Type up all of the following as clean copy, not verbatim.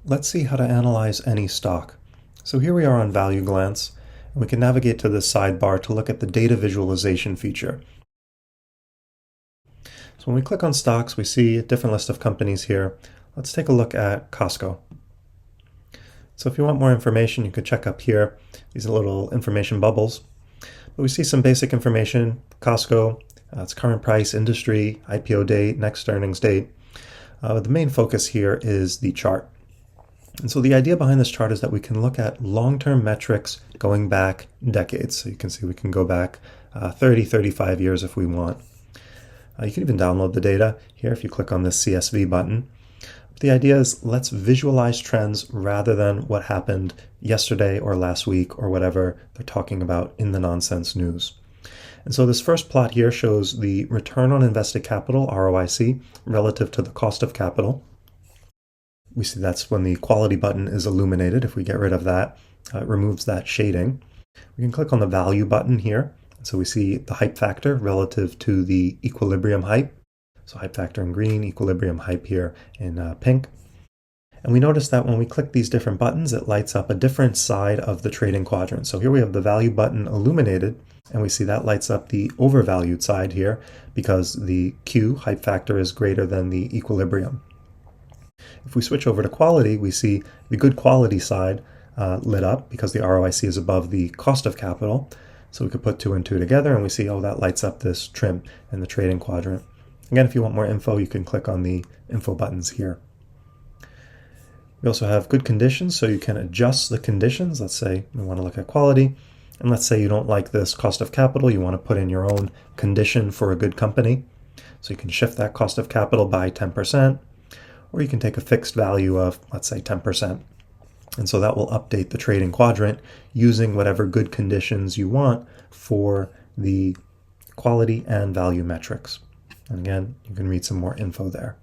Let's see how to analyze any stock. So here we are on ValueGlance, and we can navigate to this sidebar to look at the data visualization feature. So when we click on stocks, we see a different list of companies here. Let's take a look at Costco. So if you want more information, you could check up here. These are little information bubbles. But we see some basic information. Costco, its current price, industry, IPO date, next earnings date. The main focus here is the chart. And so the idea behind this chart is that we can look at long-term metrics going back decades. So you can see we can go back 30, 35 years if we want. You can even download the data here if you click on this CSV button. But the idea is let's visualize trends rather than what happened yesterday or last week or whatever they're talking about in the nonsense news. And so this first plot here shows the return on invested capital, ROIC, relative to the cost of capital. We see that's when the quality button is illuminated. If we get rid of that, it removes that shading. We can click on the value button here. So we see the hype factor relative to the equilibrium hype. So hype factor in green, equilibrium hype here in pink. And we notice that when we click these different buttons, it lights up a different side of the trading quadrant. So here we have the value button illuminated, and we see that lights up the overvalued side here because the Q, hype factor, is greater than the equilibrium. If we switch over to quality, we see the good quality side lit up because the ROIC is above the cost of capital. So we could put 2 and 2 together and we see, oh, that lights up this trim in the trading quadrant. Again, if you want more info, you can click on the info buttons here. We also have good conditions, so you can adjust the conditions. Let's say we want to look at quality, and let's say you don't like this cost of capital. You want to put in your own condition for a good company. So you can shift that cost of capital by 10%. Or you can take a fixed value of, let's say, 10%. And so that will update the trading quadrant using whatever good conditions you want for the quality and value metrics. And again, you can read some more info there.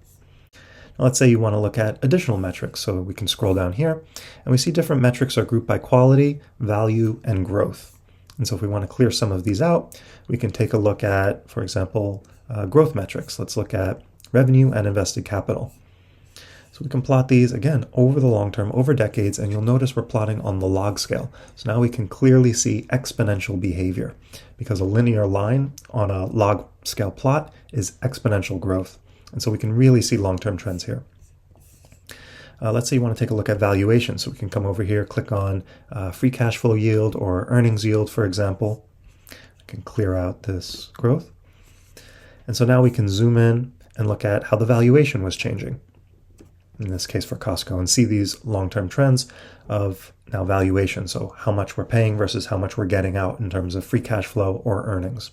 Now let's say you want to look at additional metrics. So we can scroll down here and we see different metrics are grouped by quality, value, and growth. And so if we want to clear some of these out, we can take a look at, for example, growth metrics. Let's look at revenue and invested capital. So we can plot these, again, over the long term, over decades, and you'll notice we're plotting on the log scale. So now we can clearly see exponential behavior because a linear line on a log scale plot is exponential growth. And so we can really see long-term trends here. Let's say you want to take a look at valuation. So we can come over here, click on free cash flow yield or earnings yield, for example. I can clear out this growth. And so now we can zoom in and look at how the valuation was changing. In this case for Costco, and see these long-term trends of now valuation. So how much we're paying versus how much we're getting out in terms of free cash flow or earnings.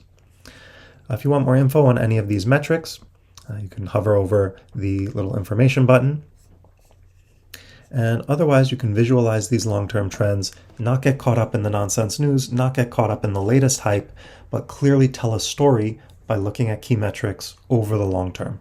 If you want more info on any of these metrics, you can hover over the little information button. And otherwise, you can visualize these long-term trends, not get caught up in the nonsense news, not get caught up in the latest hype, but clearly tell a story by looking at key metrics over the long term.